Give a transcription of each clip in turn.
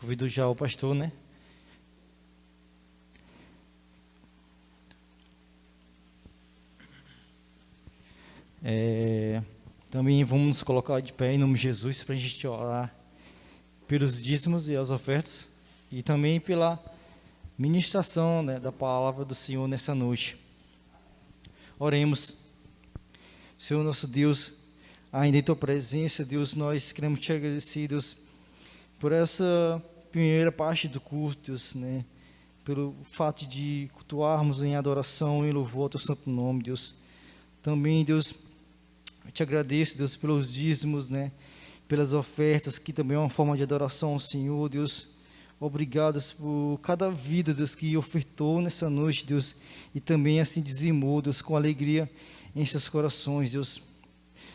Convido já o pastor, né? Também vamos nos colocar de pé em nome de Jesus para a gente orar pelos dízimos e as ofertas e também pela ministração, né, da palavra do Senhor nessa noite. Oremos. Senhor nosso Deus, ainda em Tua presença, Deus, nós queremos Te agradecer, Deus, por essa primeira parte do culto, Deus, né, pelo fato de cultuarmos em adoração e louvor ao Teu santo nome, Deus. Também, Deus, eu Te agradeço, Deus, pelos dízimos, né, pelas ofertas, que também é uma forma de adoração ao Senhor, Deus. Obrigado, Deus, por cada vida, Deus, que ofertou nessa noite, Deus, e também assim dizimou, Deus, com alegria em seus corações, Deus.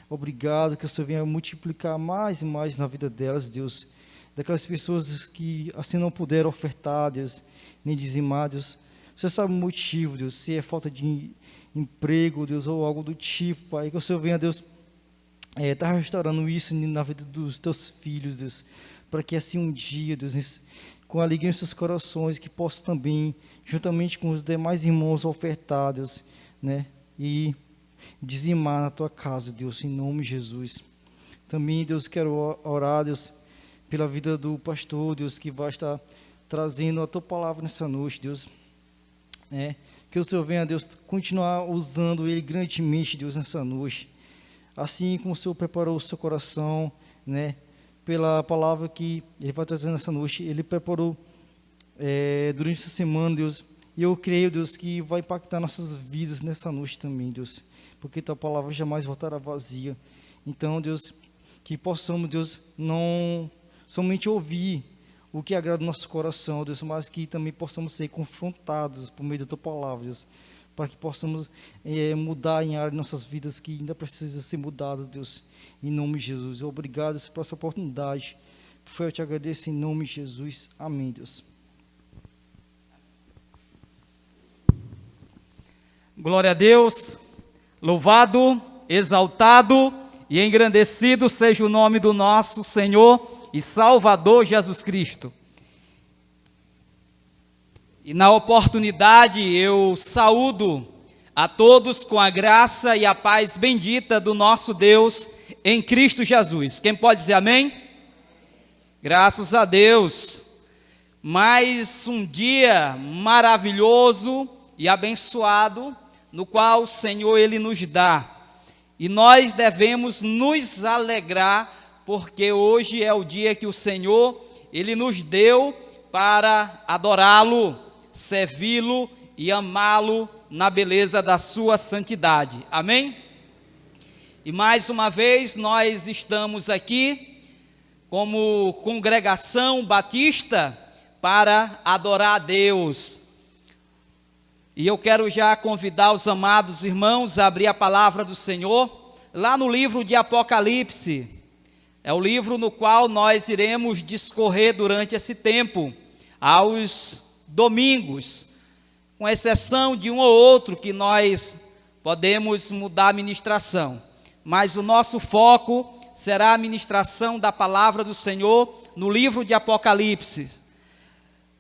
Obrigado que o Senhor venha multiplicar mais e mais na vida delas, Deus. Daquelas pessoas que assim não puderam ofertar, Deus, nem dizimar, Deus. Você sabe o motivo, Deus, se é falta de emprego, Deus, ou algo do tipo, Pai. Que o Senhor venha, Deus, tá restaurando isso na vida dos Teus filhos, Deus. Para que assim um dia, Deus, com alegria em seus corações, que possa também, juntamente com os demais irmãos, ofertar, Deus, né? E dizimar na Tua casa, Deus, em nome de Jesus. Também, Deus, quero orar, Deus, pela vida do pastor, Deus, que vai estar trazendo a Tua palavra nessa noite, Deus. Que o Senhor venha, Deus, continuar usando ele grandemente, Deus, nessa noite. Assim como o Senhor preparou o seu coração, né, pela palavra que ele vai trazer nessa noite, ele preparou durante essa semana, Deus. E eu creio, Deus, que vai impactar nossas vidas nessa noite também, Deus. Porque Tua palavra jamais voltará vazia. Então, Deus, que possamos, Deus, não somente ouvir o que agrada o nosso coração, Deus, mas que também possamos ser confrontados por meio da Tua palavra, Deus, para que possamos mudar em áreas de nossas vidas que ainda precisam ser mudadas, Deus, em nome de Jesus. Obrigado, Deus, por essa oportunidade. Por eu Te agradeço em nome de Jesus. Amém, Deus. Glória a Deus. Louvado, exaltado e engrandecido seja o nome do nosso Senhor e Salvador Jesus Cristo. E na oportunidade eu saúdo a todos com a graça e a paz bendita do nosso Deus em Cristo Jesus. Quem pode dizer amém? Graças a Deus. Mais um dia maravilhoso e abençoado, no qual o Senhor Ele nos dá. E nós devemos nos alegrar, porque hoje é o dia que o Senhor Ele nos deu para adorá-lo, servi-lo e amá-lo na beleza da sua santidade. Amém? E mais uma vez nós estamos aqui como congregação batista para adorar a Deus. E eu quero já convidar os amados irmãos a abrir a palavra do Senhor lá no livro de Apocalipse. É o livro no qual nós iremos discorrer durante esse tempo, aos domingos, com exceção de um ou outro que nós podemos mudar a ministração. Mas o nosso foco será a ministração da palavra do Senhor no livro de Apocalipse.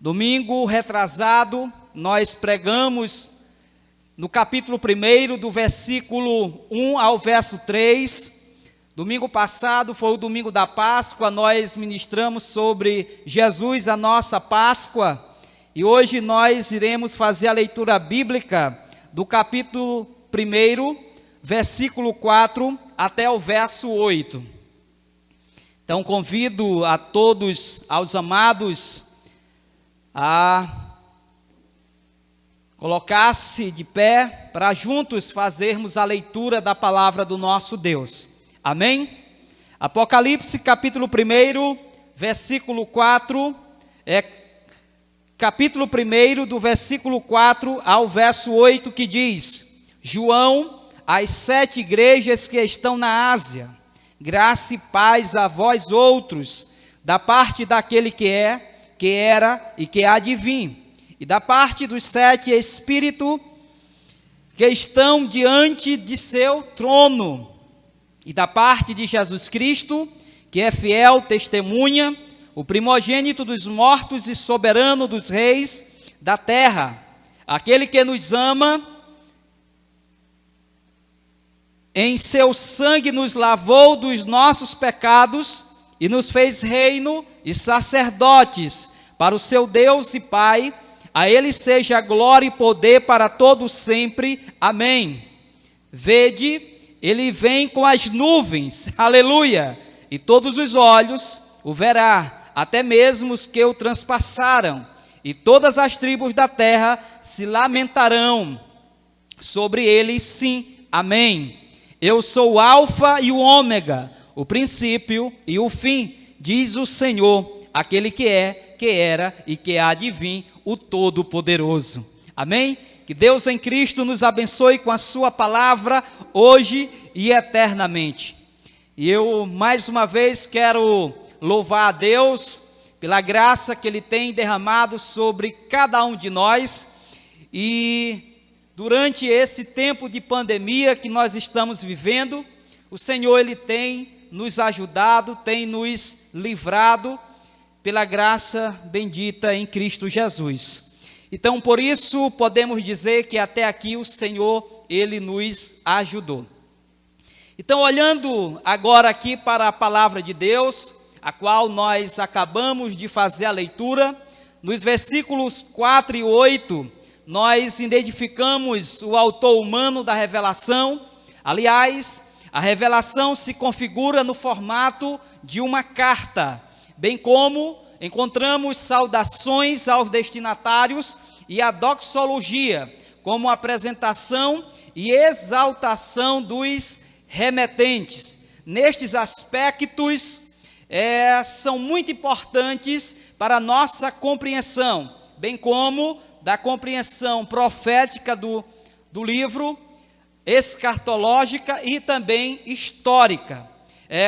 Domingo retrasado, nós pregamos no capítulo 1, do versículo 1 ao verso 3. Domingo passado foi o domingo da Páscoa, nós ministramos sobre Jesus, a nossa Páscoa. E hoje nós iremos fazer a leitura bíblica do capítulo 1, versículo 4 até o verso 8. Então convido a todos, aos amados, a colocar-se de pé para juntos fazermos a leitura da palavra do nosso Deus. Amém? Apocalipse capítulo 1, versículo 4, capítulo 1 do versículo 4 ao verso 8, que diz: João, às 7 igrejas que estão na Ásia, graça e paz a vós outros, da parte daquele que é, que era e que há de vir, e da parte dos 7 espíritos que estão diante de seu trono, e da parte de Jesus Cristo, que é fiel testemunha, o primogênito dos mortos e soberano dos reis da terra, aquele que nos ama, em seu sangue nos lavou dos nossos pecados e nos fez reino e sacerdotes para o seu Deus e Pai. A ele seja glória e poder para todos sempre. Amém. Vede, ele vem com as nuvens, aleluia, e todos os olhos o verá, até mesmo os que o transpassaram, e todas as tribos da terra se lamentarão sobre ele, sim. Amém. Eu sou o Alfa e o Ômega, o princípio e o fim, diz o Senhor, aquele que é, que era e que há de vir, o Todo-Poderoso. Amém? Que Deus em Cristo nos abençoe com a sua palavra, hoje e eternamente. E eu, mais uma vez, quero louvar a Deus pela graça que Ele tem derramado sobre cada um de nós. E durante esse tempo de pandemia que nós estamos vivendo, o Senhor, Ele tem nos ajudado, tem nos livrado pela graça bendita em Cristo Jesus. Então, por isso, podemos dizer que até aqui o Senhor, Ele nos ajudou. Então, olhando agora aqui para a palavra de Deus, a qual nós acabamos de fazer a leitura, nos versículos 4 e 8, nós identificamos o autor humano da revelação. Aliás, a revelação se configura no formato de uma carta, bem como encontramos saudações aos destinatários e a doxologia, como apresentação e exaltação dos remetentes. Nestes aspectos, são muito importantes para a nossa compreensão, bem como da compreensão profética do livro, escatológica e também histórica.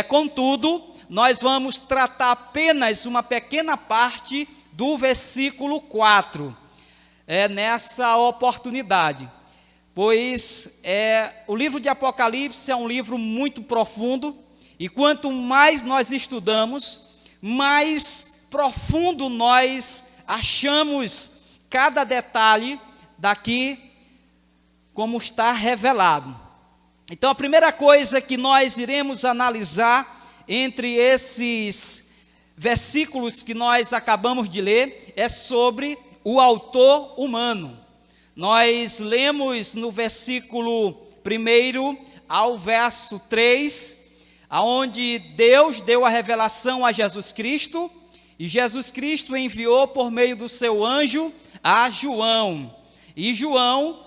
Contudo, nós vamos tratar apenas uma pequena parte do versículo 4, nessa oportunidade, pois o livro de Apocalipse é um livro muito profundo, e quanto mais nós estudamos, mais profundo nós achamos cada detalhe daqui, como está revelado. Então, a primeira coisa que nós iremos analisar entre esses versículos que nós acabamos de ler é sobre o autor humano. Nós lemos no versículo 1 ao verso 3, aonde Deus deu a revelação a Jesus Cristo, e Jesus Cristo enviou por meio do seu anjo a João, e João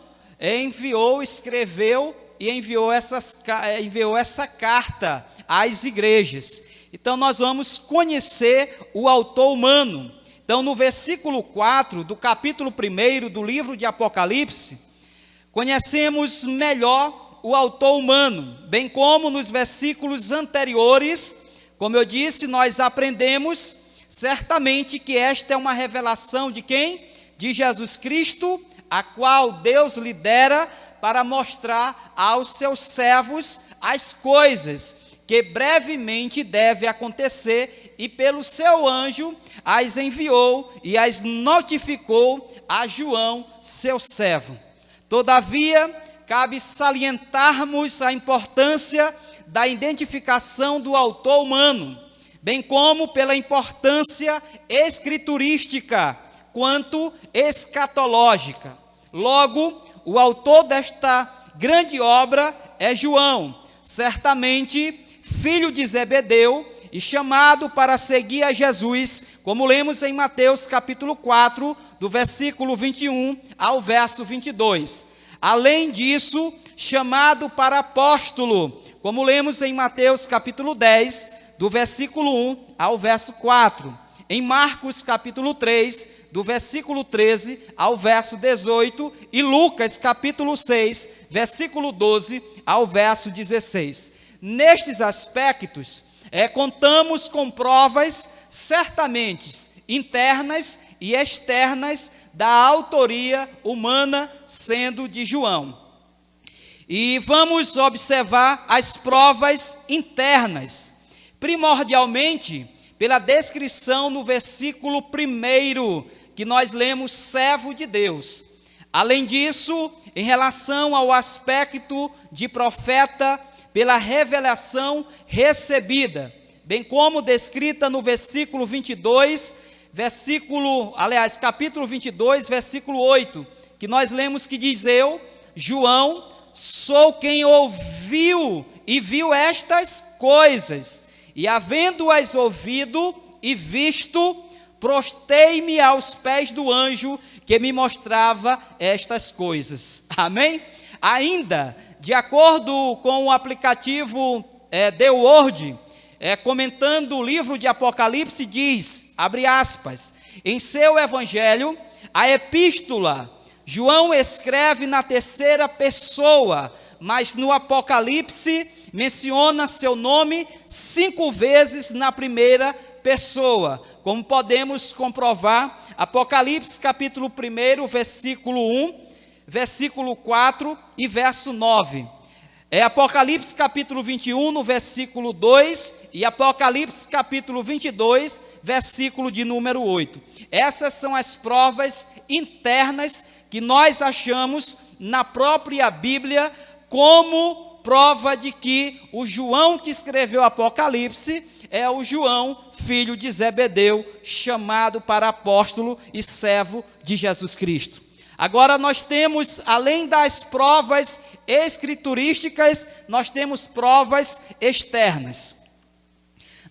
escreveu e enviou essa carta às igrejas. Então nós vamos conhecer o autor humano. Então no versículo 4 do capítulo 1 do livro de Apocalipse, conhecemos melhor o autor humano, bem como nos versículos anteriores. Como eu disse, nós aprendemos certamente que esta é uma revelação de quem? De Jesus Cristo, a qual Deus lhe dera para mostrar aos seus servos as coisas que brevemente deve acontecer, e pelo seu anjo as enviou e as notificou a João, seu servo. Todavia, cabe salientarmos a importância da identificação do autor humano, bem como pela importância escriturística quanto escatológica. Logo, o autor desta grande obra é João, certamente filho de Zebedeu e chamado para seguir a Jesus, como lemos em Mateus capítulo 4, do versículo 21 ao verso 22. Além disso, chamado para apóstolo, como lemos em Mateus capítulo 10, do versículo 1 ao verso 4. Em Marcos capítulo 3, do versículo 13 ao verso 18, e Lucas capítulo 6, versículo 12 ao verso 16. Nestes aspectos, contamos com provas certamente internas e externas da autoria humana, sendo de João. E vamos observar as provas internas, primordialmente pela descrição no versículo 1, que nós lemos, servo de Deus. Além disso, em relação ao aspecto de profeta, pela revelação recebida, bem como descrita no versículo 22, capítulo 22, versículo 8, que nós lemos que diz: eu, João, sou quem ouviu e viu estas coisas, e havendo-as ouvido e visto, prostei-me aos pés do anjo que me mostrava estas coisas. Amém? Ainda, de acordo com o aplicativo The Word, comentando o livro de Apocalipse, diz, abre aspas, em seu evangelho, a epístola, João escreve na terceira pessoa, mas no Apocalipse menciona seu nome 5 vezes na primeira pessoa, como podemos comprovar, Apocalipse capítulo 1, versículo 1, versículo 4 e verso 9. Apocalipse capítulo 21, no versículo 2, e Apocalipse capítulo 22, versículo de número 8. Essas são as provas internas que nós achamos na própria Bíblia como prova de que o João que escreveu Apocalipse é o João, filho de Zebedeu, chamado para apóstolo e servo de Jesus Cristo. Agora nós temos, além das provas escriturísticas, nós temos provas externas.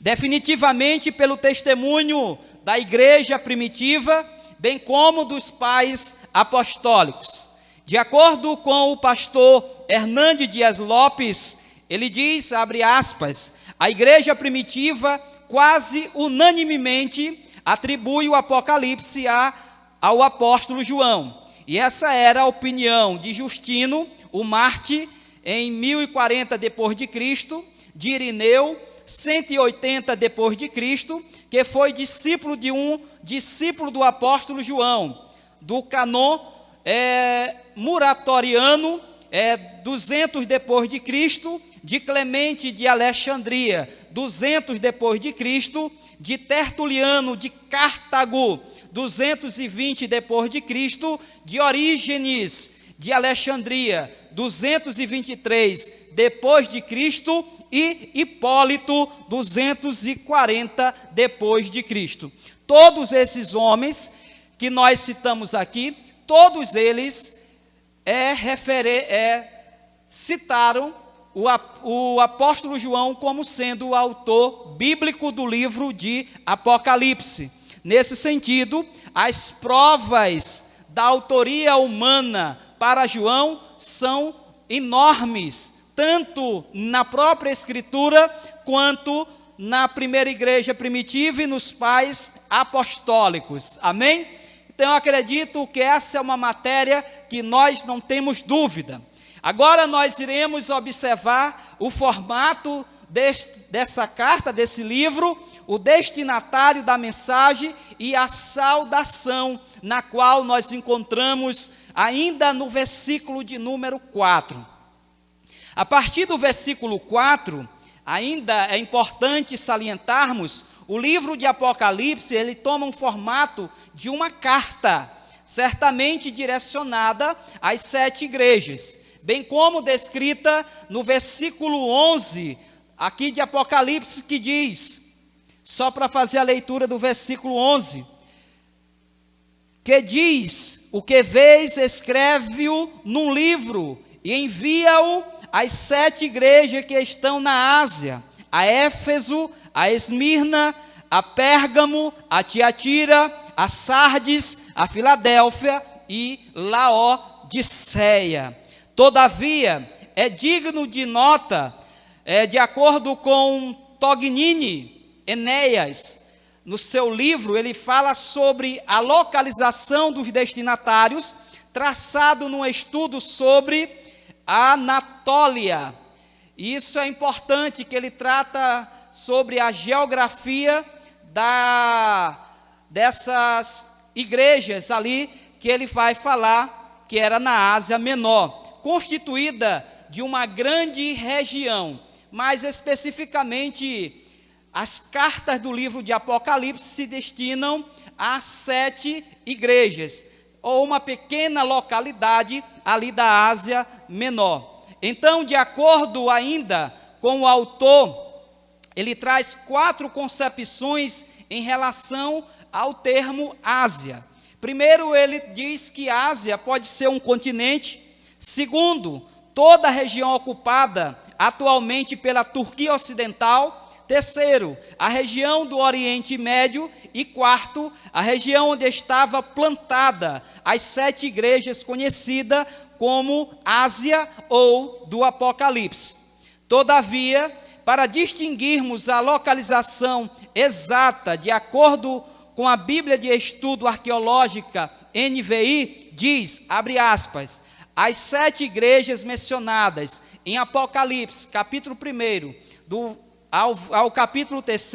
Definitivamente pelo testemunho da igreja primitiva, bem como dos pais apostólicos. De acordo com o pastor Hernandes Dias Lopes, ele diz, abre aspas, a igreja primitiva quase unanimemente atribui o Apocalipse ao apóstolo João. E essa era a opinião de Justino, o Marte, em 1040 d.C., de Irineu, 180 d.C., que foi discípulo de um discípulo do apóstolo João, do Cânon Muratoriano, 200 d.C., de Clemente de Alexandria, 200 d.C., de Tertuliano de Cartago, 220 d.C., de Orígenes de Alexandria, 223 d.C., e Hipólito, 240 d.C. Todos esses homens que nós citamos aqui, todos eles citaram o apóstolo João como sendo o autor bíblico do livro de Apocalipse. Nesse sentido, as provas da autoria humana para João são enormes, tanto na própria Escritura, quanto na primeira igreja primitiva e nos pais apostólicos. Amém? Então eu acredito que essa é uma matéria que nós não temos dúvida. Agora nós iremos observar o formato dessa carta, desse livro, o destinatário da mensagem e a saudação, na qual nós encontramos ainda no versículo de número 4. A partir do versículo 4, ainda é importante salientarmos, o livro de Apocalipse, ele toma um formato de uma carta, certamente direcionada às 7 igrejas, bem como descrita no versículo 11, aqui de Apocalipse, que diz, só para fazer a leitura do versículo 11, que diz, o que vês, escreve-o num livro e envia-o às 7 igrejas que estão na Ásia, a Éfeso, a Esmirna, a Pérgamo, a Tiatira, a Sardes, a Filadélfia e Laodiceia. Todavia, é digno de nota, de acordo com Tognini Enéas, no seu livro, ele fala sobre a localização dos destinatários, traçado num estudo sobre a Anatólia. Isso é importante, que ele trata sobre a geografia dessas igrejas ali, que ele vai falar que era na Ásia Menor, constituída de uma grande região, mais especificamente as cartas do livro de Apocalipse se destinam a 7 igrejas, ou uma pequena localidade ali da Ásia Menor. Então, de acordo ainda com o autor, ele traz 4 concepções em relação ao termo Ásia. Primeiro, ele diz que Ásia pode ser um continente. Segundo, toda a região ocupada atualmente pela Turquia Ocidental. Terceiro, a região do Oriente Médio. E quarto, a região onde estava plantada as 7 igrejas conhecidas como Ásia ou do Apocalipse. Todavia, para distinguirmos a localização exata, de acordo com a Bíblia de Estudo Arqueológica NVI, diz, abre aspas, as 7 igrejas mencionadas em Apocalipse, capítulo 1, ao capítulo 3,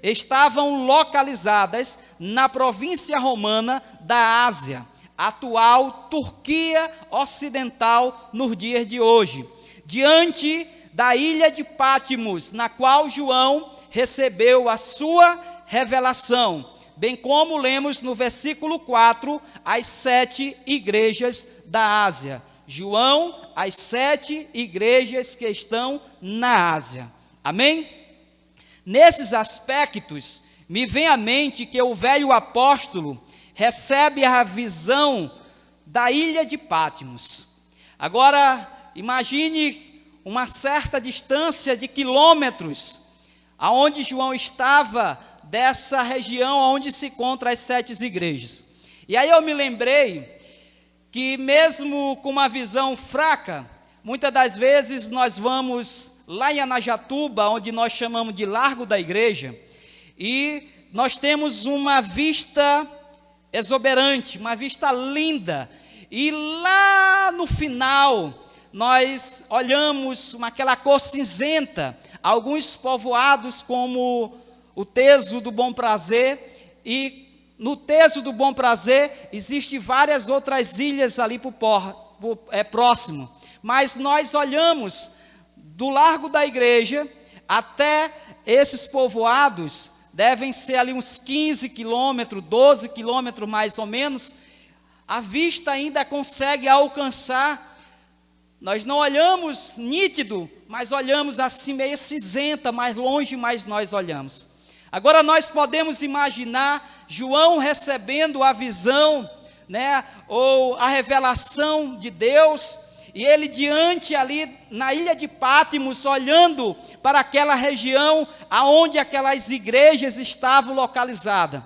estavam localizadas na província romana da Ásia, atual Turquia Ocidental nos dias de hoje, diante da ilha de Patmos, na qual João recebeu a sua revelação, bem como lemos no versículo 4, as 7 igrejas da Ásia. João, as 7 igrejas que estão na Ásia. Amém? Nesses aspectos, me vem à mente que o velho apóstolo recebe a visão da ilha de Patmos. Agora, imagine uma certa distância de quilômetros, aonde João estava, dessa região onde se encontram as 7 igrejas. E aí eu me lembrei que mesmo com uma visão fraca, muitas das vezes nós vamos lá em Anajatuba, onde nós chamamos de Largo da Igreja, e nós temos uma vista exuberante, uma vista linda, e lá no final nós olhamos aquela cor cinzenta, alguns povoados como o Teso do Bom Prazer, e no Teso do Bom Prazer existem várias outras ilhas ali próximo, mas nós olhamos do Largo da Igreja até esses povoados, devem ser ali uns 15 quilômetros, 12 quilômetros mais ou menos, a vista ainda consegue alcançar, nós não olhamos nítido, mas olhamos assim meio cinzenta, mais longe, mas nós olhamos. Agora nós podemos imaginar João recebendo a visão, né, ou a revelação de Deus, e ele diante ali na ilha de Patmos, olhando para aquela região aonde aquelas igrejas estavam localizadas.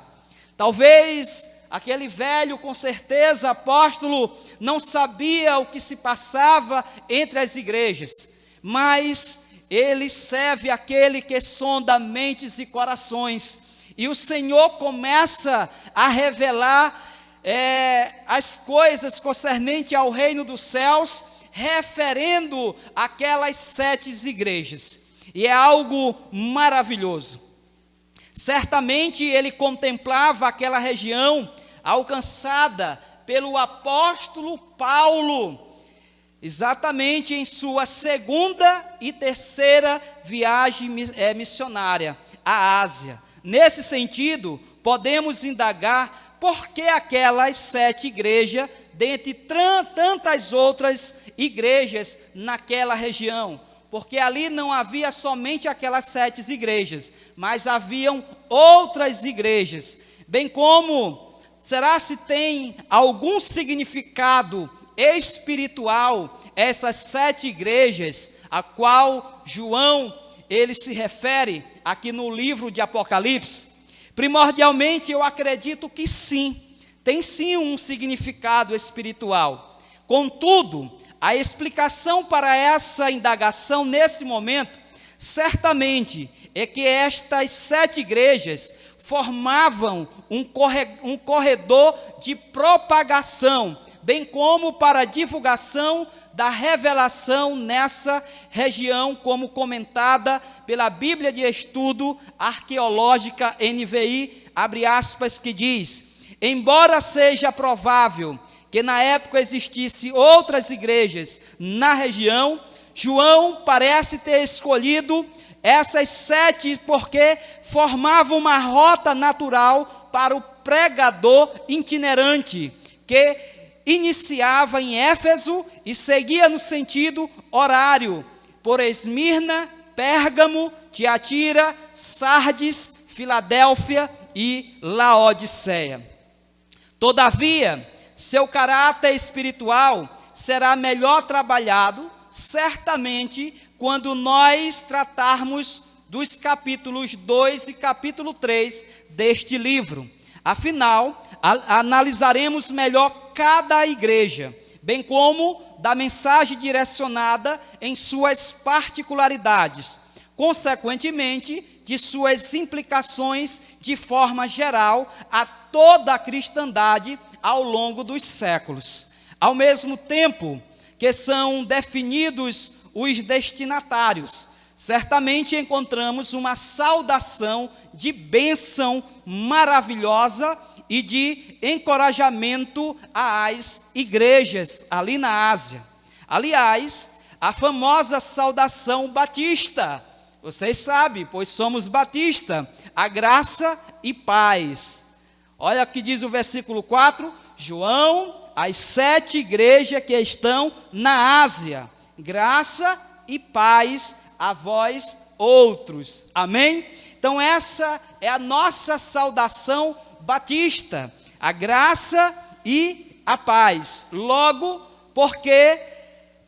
Talvez aquele velho, com certeza, apóstolo, não sabia o que se passava entre as igrejas, mas ele serve aquele que sonda mentes e corações, e o Senhor começa a revelar as coisas concernentes ao reino dos céus, referendo aquelas 7 igrejas, e é algo maravilhoso. Certamente ele contemplava aquela região alcançada pelo apóstolo Paulo, exatamente em sua 2ª e 3ª viagem missionária à Ásia. Nesse sentido, podemos indagar por que aquelas 7 igrejas, dentre tantas outras igrejas naquela região? Porque ali não havia somente aquelas 7 igrejas, mas haviam outras igrejas, bem como, será se tem algum significado espiritual essas 7 igrejas, a qual João, ele se refere aqui no livro de Apocalipse? Primordialmente, eu acredito que sim, tem sim um significado espiritual. Contudo, a explicação para essa indagação nesse momento, certamente, é que estas 7 igrejas formavam um corredor de propagação, bem como para a divulgação da revelação nessa região, como comentada pela Bíblia de Estudo Arqueológica NVI, abre aspas, que diz: embora seja provável que na época existisse outras igrejas na região, João parece ter escolhido Essas 7 porque formavam uma rota natural para o pregador itinerante, que iniciava em Éfeso e seguia no sentido horário, por Esmirna, Pérgamo, Tiatira, Sardes, Filadélfia e Laodiceia. Todavia, seu caráter espiritual será melhor trabalhado, certamente, quando nós tratarmos dos capítulos 2 e capítulo 3 deste livro. Afinal, analisaremos melhor cada igreja, bem como da mensagem direcionada em suas particularidades, consequentemente, de suas implicações de forma geral a toda a cristandade ao longo dos séculos. Ao mesmo tempo que são definidos os destinatários, certamente encontramos uma saudação de bênção maravilhosa e de encorajamento às igrejas ali na Ásia. Aliás, a famosa saudação batista, vocês sabem, pois somos batista, a graça e paz. Olha o que diz o versículo 4, João, as 7 igrejas que estão na Ásia, graça e paz a vós outros. Amém? Então essa é a nossa saudação batista, a graça e a paz. Logo, porque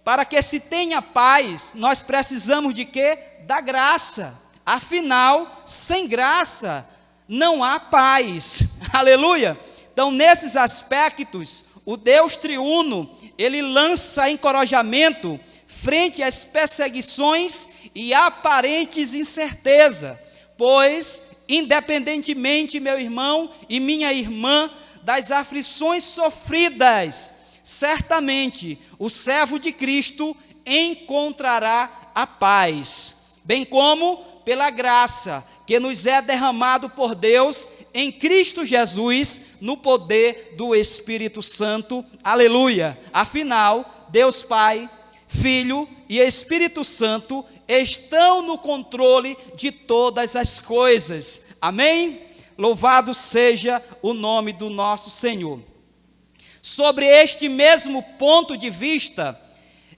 para que se tenha paz, nós precisamos de quê? Da graça. Afinal, sem graça não há paz. Aleluia! Então, nesses aspectos, o Deus triuno, ele lança encorajamento frente às perseguições e aparentes incerteza, pois, independentemente, meu irmão e minha irmã, das aflições sofridas, certamente o servo de Cristo encontrará a paz, bem como pela graça que nos é derramado por Deus em Cristo Jesus, no poder do Espírito Santo. Aleluia! Afinal, Deus Pai, Filho e Espírito Santo estão no controle de todas as coisas. Amém? Louvado seja o nome do nosso Senhor. Sobre este mesmo ponto de vista,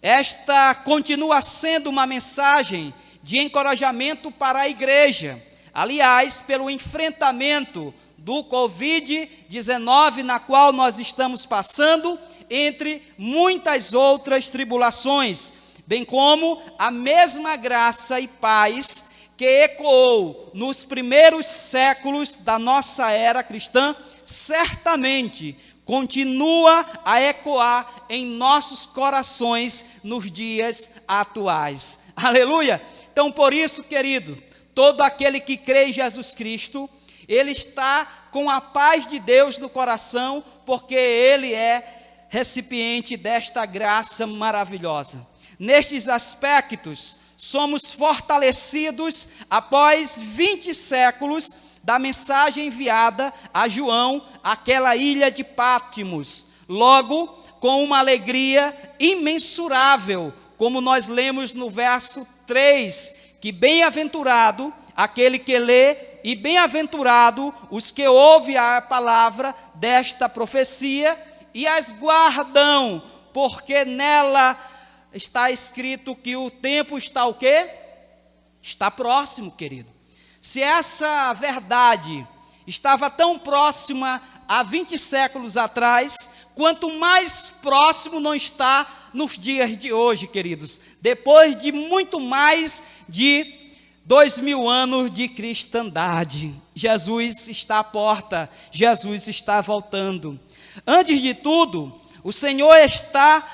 esta continua sendo uma mensagem de encorajamento para a igreja. Aliás, pelo enfrentamento do Covid-19, na qual nós estamos passando, entre muitas outras tribulações, bem como a mesma graça e paz que ecoou nos primeiros séculos da nossa era cristã, certamente continua a ecoar em nossos corações nos dias atuais. Aleluia! Então, por isso, querido, todo aquele que crê em Jesus Cristo, ele está com a paz de Deus no coração, porque ele é recipiente desta graça maravilhosa. Nestes aspectos, somos fortalecidos após 20 séculos da mensagem enviada a João, àquela ilha de Pátimos. Logo, com uma alegria imensurável, como nós lemos no verso 3, que bem-aventurado aquele que lê e bem-aventurado os que ouvem a palavra desta profecia e as guardam, porque nela está escrito que o tempo está o quê? Está próximo, querido. Se essa verdade estava tão próxima há 20 séculos atrás, quanto mais próximo não está nos dias de hoje, queridos, depois de muito mais de 2000 anos de cristandade. Jesus está à porta, Jesus está voltando. Antes de tudo, o Senhor está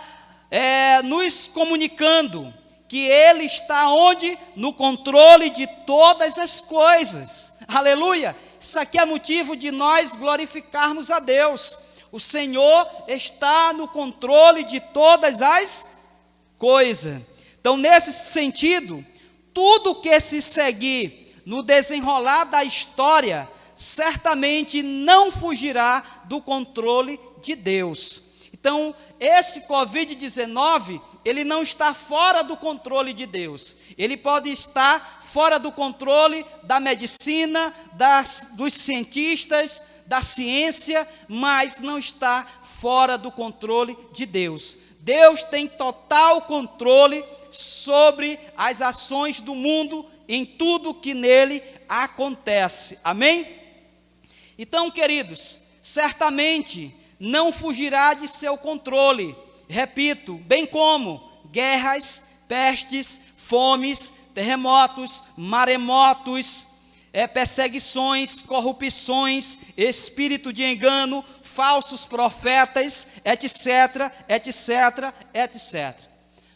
nos comunicando que Ele está onde? No controle de todas as coisas. Aleluia! Isso aqui é motivo de nós glorificarmos a Deus. O Senhor está no controle de todas as coisas. Então, nesse sentido, tudo que se seguir no desenrolar da história, certamente não fugirá do controle de Deus. Então, esse Covid-19, ele não está fora do controle de Deus. Ele pode estar fora do controle da medicina, dos cientistas, da ciência, mas não está fora do controle de Deus. Deus tem total controle sobre as ações do mundo, em tudo que nele acontece. Amém? Então, queridos, certamente não fugirá de seu controle. Repito, bem como guerras, pestes, fomes, terremotos, maremotos, perseguições, corrupções, espírito de engano, falsos profetas, etc, etc, etc.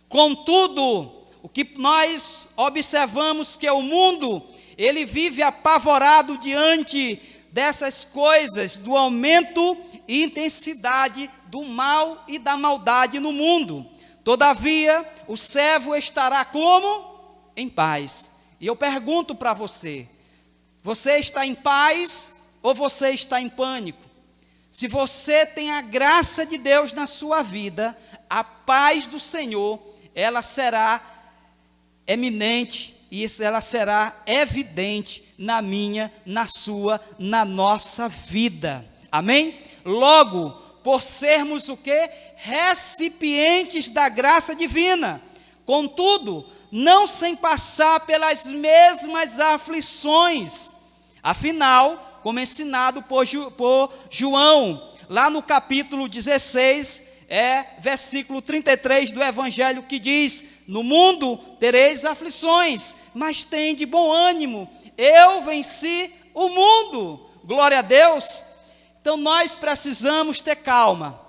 Contudo, o que nós observamos que o mundo, ele vive apavorado diante dessas coisas, do aumento e intensidade do mal e da maldade no mundo. Todavia, o servo estará como? Em paz. E eu pergunto para você, você está em paz ou você está em pânico? Se você tem a graça de Deus na sua vida, a paz do Senhor, ela será eminente e ela será evidente na minha, na sua, na nossa vida. Amém? Logo, por sermos o quê? Recipientes da graça divina. Contudo, não sem passar pelas mesmas aflições. Afinal, como ensinado por João, lá no capítulo 16, versículo 33 do Evangelho, que diz: no mundo tereis aflições, mas tende bom ânimo, eu venci o mundo. Glória a Deus. Então nós precisamos ter calma.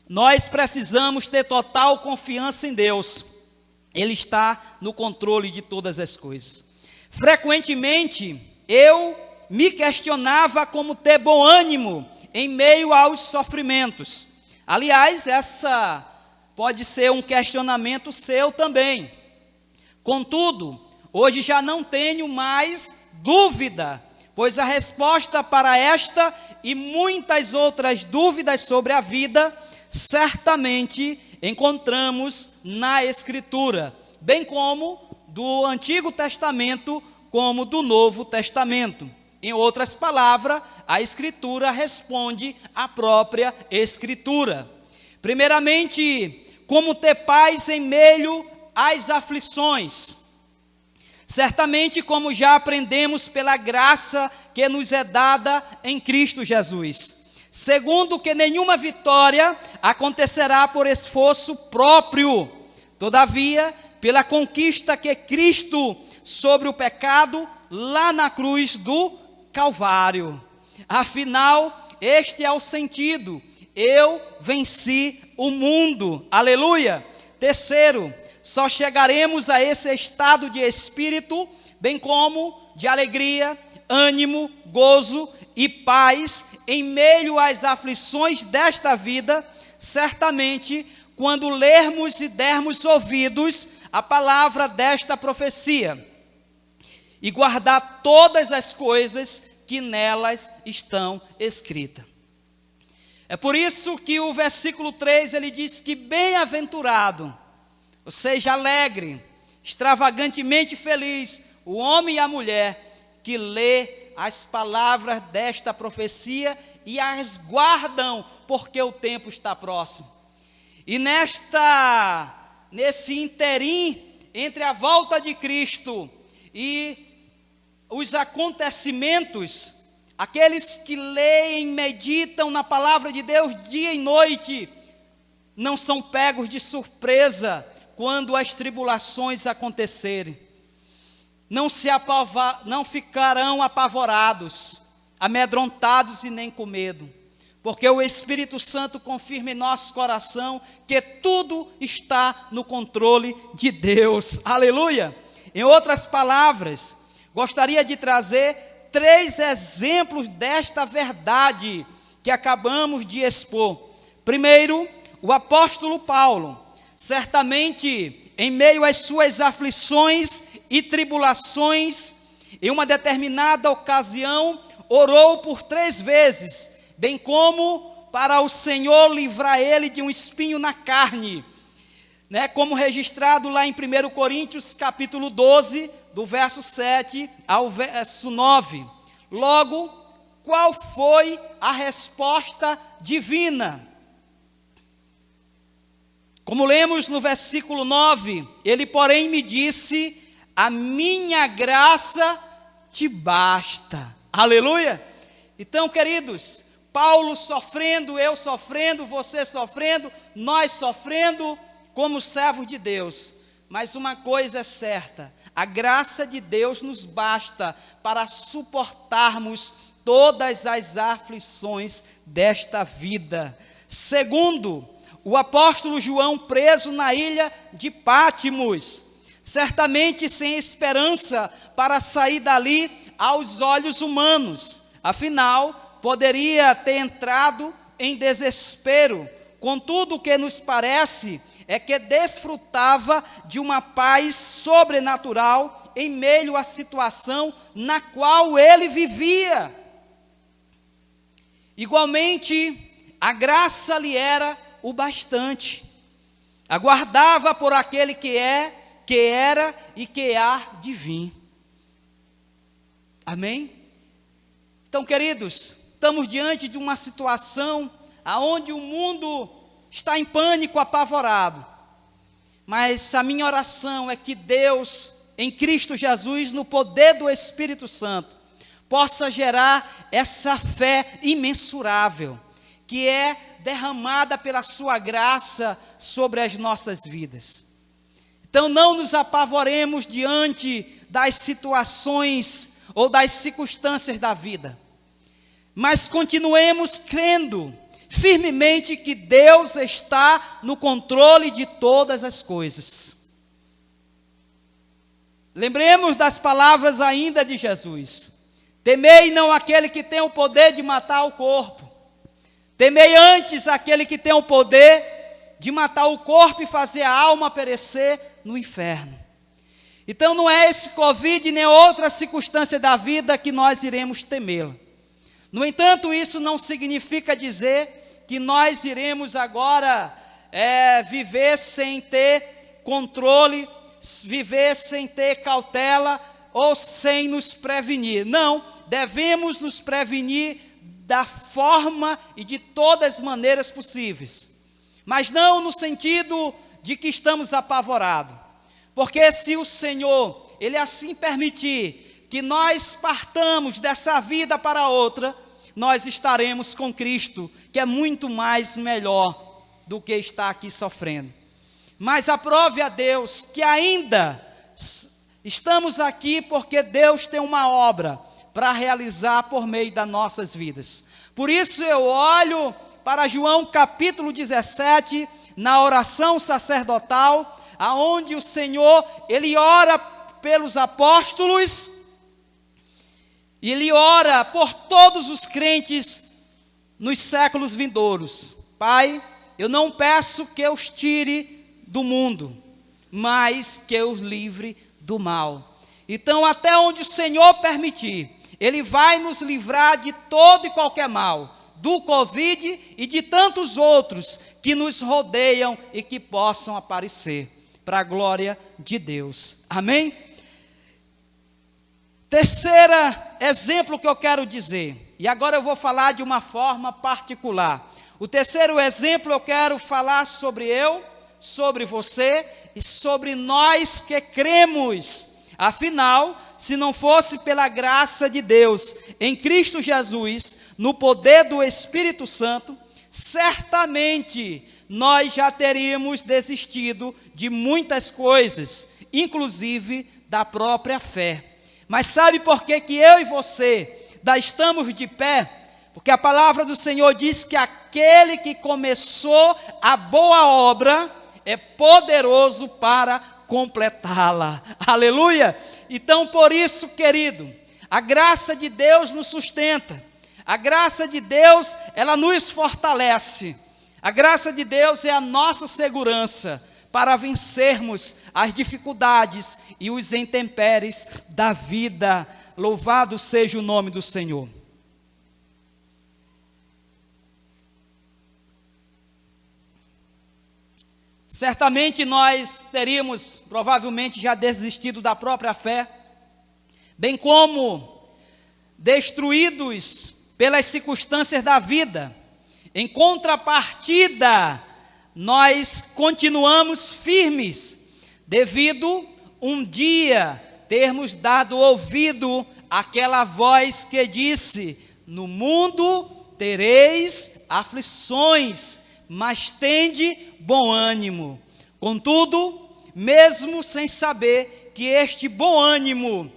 Nós precisamos ter total confiança em Deus. Ele está no controle de todas as coisas. Frequentemente, eu me questionava como ter bom ânimo em meio aos sofrimentos. Aliás, essa pode ser um questionamento seu também. Contudo, hoje já não tenho mais dúvida, pois a resposta para esta e muitas outras dúvidas sobre a vida, certamente encontramos na Escritura, bem como do Antigo Testamento, como do Novo Testamento. Em outras palavras, a Escritura responde à própria Escritura. Primeiramente, como ter paz em meio às aflições. Certamente, como já aprendemos pela graça que nos é dada em Cristo Jesus. Segundo, que nenhuma vitória acontecerá por esforço próprio. Todavia, pela conquista que Cristo sobre o pecado lá na cruz do Calvário. Afinal, este é o sentido. Eu venci o mundo. Aleluia. Terceiro, só chegaremos a esse estado de espírito, bem como de alegria, ânimo, gozo e paz em meio às aflições desta vida, certamente quando lermos e dermos ouvidos à palavra desta profecia e guardar todas as coisas que nelas estão escritas. É por isso que o versículo 3 ele diz que bem-aventurado, ou seja, alegre, extravagantemente feliz, o homem e a mulher que lê as palavras desta profecia e as guardam, porque o tempo está próximo. E nesse interim entre a volta de Cristo e os acontecimentos, aqueles que leem, meditam na palavra de Deus dia e noite, não são pegos de surpresa quando as tribulações acontecerem. Não ficarão apavorados, amedrontados e nem com medo, porque o Espírito Santo confirma em nosso coração que tudo está no controle de Deus. Aleluia! Em outras palavras, gostaria de trazer 3 exemplos desta verdade que acabamos de expor. Primeiro, o apóstolo Paulo, certamente em meio às suas aflições e tribulações, em uma determinada ocasião, orou por 3 vezes, bem como para o Senhor livrar ele de um espinho na carne. né, como registrado lá em 1 Coríntios capítulo 12, do verso 7 ao verso 9. Logo, qual foi a resposta divina? Como lemos no versículo 9, ele, porém, me disse: a minha graça te basta. Aleluia! Então, queridos, Paulo sofrendo, eu sofrendo, você sofrendo, nós sofrendo como servos de Deus. Mas uma coisa é certa: a graça de Deus nos basta para suportarmos todas as aflições desta vida. Segundo, o apóstolo João, preso na ilha de Pátimos, certamente sem esperança para sair dali aos olhos humanos. Afinal, poderia ter entrado em desespero. Contudo, o que nos parece é que desfrutava de uma paz sobrenatural em meio à situação na qual ele vivia. Igualmente, a graça lhe era o bastante. Aguardava por aquele que é, que era e que há de vir. Amém? Então, queridos, estamos diante de uma situação onde o mundo está em pânico, apavorado. Mas a minha oração é que Deus, em Cristo Jesus, no poder do Espírito Santo, possa gerar essa fé imensurável, que é derramada pela sua graça sobre as nossas vidas. Então não nos apavoremos diante das situações ou das circunstâncias da vida, mas continuemos crendo firmemente que Deus está no controle de todas as coisas. Lembremos das palavras ainda de Jesus: temei não aquele que tem o poder de matar o corpo, temei antes aquele que tem o poder de matar o corpo e fazer a alma perecer no inferno. Então não é esse Covid nem outra circunstância da vida que nós iremos temê-la. No entanto, isso não significa dizer que nós iremos agora viver sem ter controle, viver sem ter cautela ou sem nos prevenir. Não, devemos nos prevenir da forma e de todas as maneiras possíveis, mas não no sentido de que estamos apavorados, porque se o Senhor, Ele assim permitir que nós partamos dessa vida para outra, nós estaremos com Cristo, que é muito mais melhor do que estar aqui sofrendo. Mas aprove a Deus que ainda estamos aqui porque Deus tem uma obra para realizar por meio das nossas vidas. Por isso eu olho para João capítulo 17, na oração sacerdotal, aonde o Senhor, Ele ora pelos apóstolos, e Ele ora por todos os crentes nos séculos vindouros. Pai, eu não peço que eu os tire do mundo, mas que eu os livre do mal. Então, até onde o Senhor permitir, Ele vai nos livrar de todo e qualquer mal, do Covid e de tantos outros que nos rodeiam e que possam aparecer, para a glória de Deus. Amém? Terceiro exemplo que eu quero dizer, e agora eu vou falar de uma forma particular. O terceiro exemplo eu quero falar sobre eu, sobre você e sobre nós que cremos. Afinal, se não fosse pela graça de Deus em Cristo Jesus, no poder do Espírito Santo, certamente nós já teríamos desistido de muitas coisas, inclusive da própria fé. Mas sabe por que eu e você ainda estamos de pé? Porque a palavra do Senhor diz que aquele que começou a boa obra é poderoso para completá-la. Aleluia! Então, por isso, querido, a graça de Deus nos sustenta. A graça de Deus, ela nos fortalece. A graça de Deus é a nossa segurança para vencermos as dificuldades e os intempéries da vida. Louvado seja o nome do Senhor. certamente nós teríamos provavelmente já desistido da própria fé, bem como destruídos pelas circunstâncias da vida. Em contrapartida, nós continuamos firmes, devido um dia termos dado ouvido àquela voz que disse: no mundo tereis aflições, mas tende bom ânimo. Contudo, mesmo sem saber que este bom ânimo,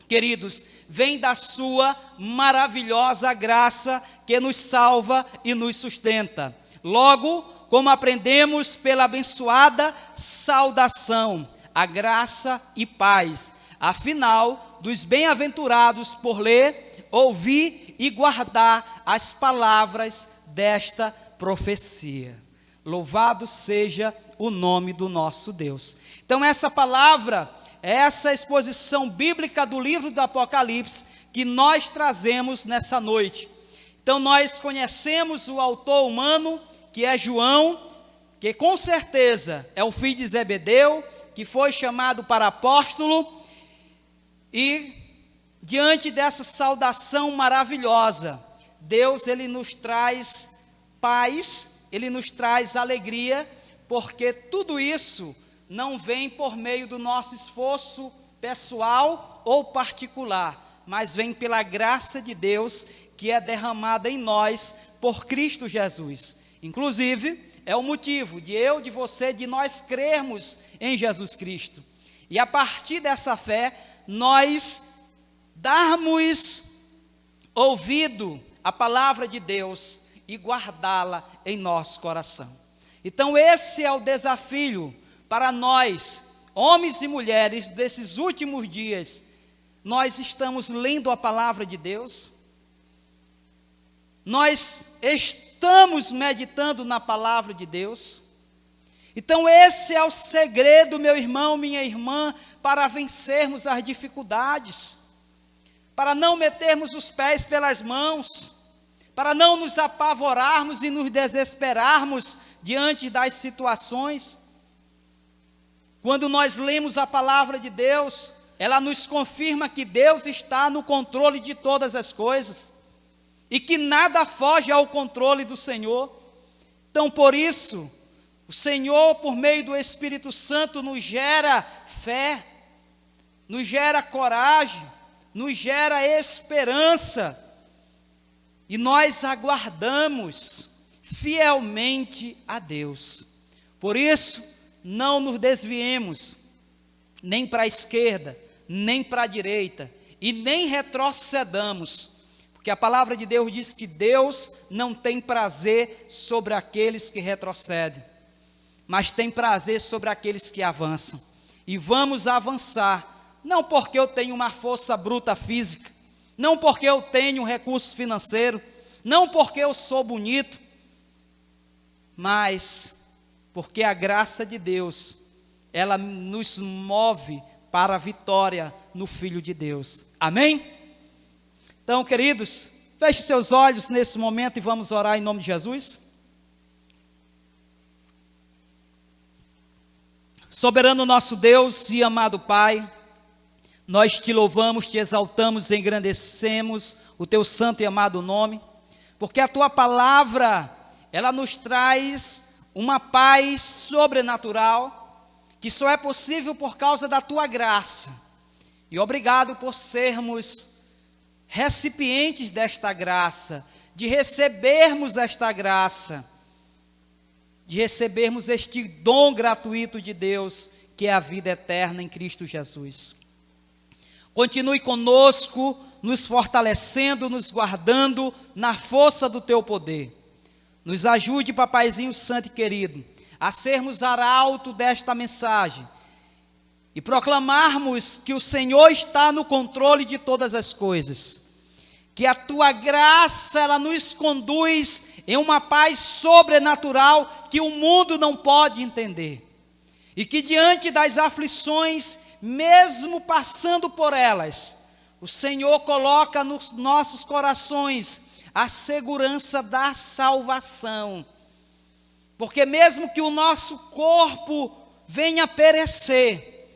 queridos, vem da sua maravilhosa graça que nos salva e nos sustenta. Logo, como aprendemos pela abençoada saudação, a graça e paz, afinal, dos bem-aventurados por ler, ouvir e guardar as palavras desta profecia. Louvado seja o nome do nosso Deus. Então essa palavra, essa exposição bíblica do livro do Apocalipse que nós trazemos nessa noite. Então nós conhecemos o autor humano, que é João, que com certeza é o filho de Zebedeu, que foi chamado para apóstolo, e diante dessa saudação maravilhosa, Deus, ele nos traz paz, ele nos traz alegria, porque tudo isso não vem por meio do nosso esforço pessoal ou particular, mas vem pela graça de Deus que é derramada em nós por Cristo Jesus. Inclusive, é o motivo de eu, de você, de nós crermos em Jesus Cristo. E a partir dessa fé, nós darmos ouvido à palavra de Deus e guardá-la em nosso coração. Então esse é o desafio para nós, homens e mulheres, desses últimos dias. Nós estamos lendo a palavra de Deus, nós estamos meditando na palavra de Deus. Então esse é o segredo, meu irmão, minha irmã, para vencermos as dificuldades, para não metermos os pés pelas mãos, para não nos apavorarmos e nos desesperarmos diante das situações. Quando nós lemos a palavra de Deus, ela nos confirma que Deus está no controle de todas as coisas e que nada foge ao controle do Senhor. Então, por isso, o Senhor, por meio do Espírito Santo, nos gera fé, nos gera coragem, nos gera esperança, e nós aguardamos fielmente a Deus. Por isso, não nos desviemos, nem para a esquerda, nem para a direita, e nem retrocedamos, porque a palavra de Deus diz que Deus não tem prazer sobre aqueles que retrocedem, mas tem prazer sobre aqueles que avançam. E vamos avançar, não porque eu tenho uma força bruta física, não porque eu tenho um recurso financeiro, não porque eu sou bonito, mas porque a graça de Deus, ela nos move para a vitória no Filho de Deus. Amém? Então, queridos, feche seus olhos nesse momento e vamos orar em nome de Jesus. Soberano nosso Deus e amado Pai, nós te louvamos, te exaltamos e engrandecemos o teu santo e amado nome, porque a tua palavra, ela nos traz uma paz sobrenatural, que só é possível por causa da tua graça. E obrigado por sermos recipientes desta graça, de recebermos esta graça, de recebermos este dom gratuito de Deus, que é a vida eterna em Cristo Jesus. Continue conosco, nos fortalecendo, nos guardando na força do teu poder. Nos ajude, papaizinho santo e querido, a sermos arauto desta mensagem e proclamarmos que o Senhor está no controle de todas as coisas, que a tua graça, ela nos conduz em uma paz sobrenatural que o mundo não pode entender, e que diante das aflições, mesmo passando por elas, o Senhor coloca nos nossos corações a segurança da salvação, porque mesmo que o nosso corpo venha a perecer,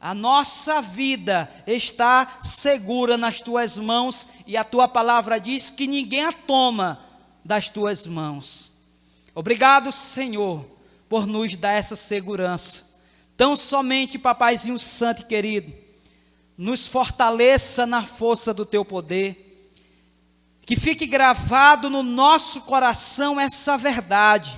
a nossa vida está segura nas tuas mãos, e a tua palavra diz que ninguém a toma das tuas mãos. Obrigado, Senhor, por nos dar essa segurança. Tão somente, Papaizinho Santo e querido, nos fortaleça na força do teu poder, que fique gravado no nosso coração essa verdade,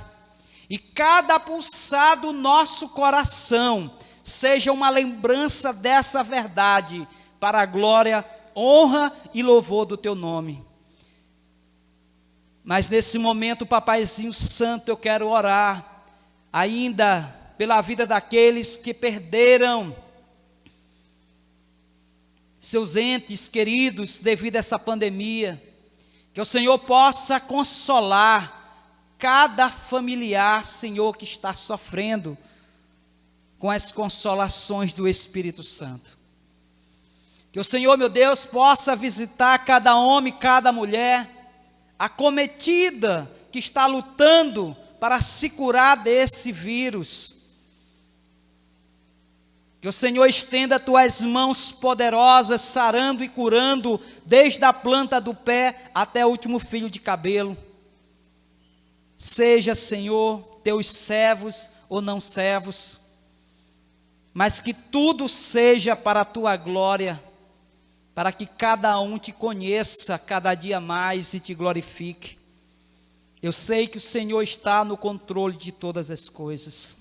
e cada pulsar do nosso coração seja uma lembrança dessa verdade, para a glória, honra e louvor do teu nome. Mas nesse momento, Papaizinho Santo, eu quero orar ainda pela vida daqueles que perderam seus entes queridos devido a essa pandemia, que o Senhor possa consolar cada familiar, Senhor, que está sofrendo com as consolações do Espírito Santo. Que o Senhor, meu Deus, possa visitar cada homem, cada mulher acometida, que está lutando para se curar desse vírus. Que o Senhor estenda as tuas mãos poderosas, sarando e curando, desde a planta do pé até o último fio de cabelo. Seja, Senhor, teus servos ou não servos, mas que tudo seja para a tua glória, para que cada um te conheça cada dia mais e te glorifique. Eu sei que o Senhor está no controle de todas as coisas.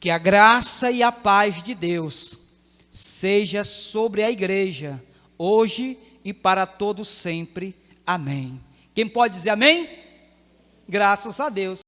Que a graça e a paz de Deus seja sobre a igreja, hoje e para todo sempre. Amém. Quem pode dizer amém? Graças a Deus.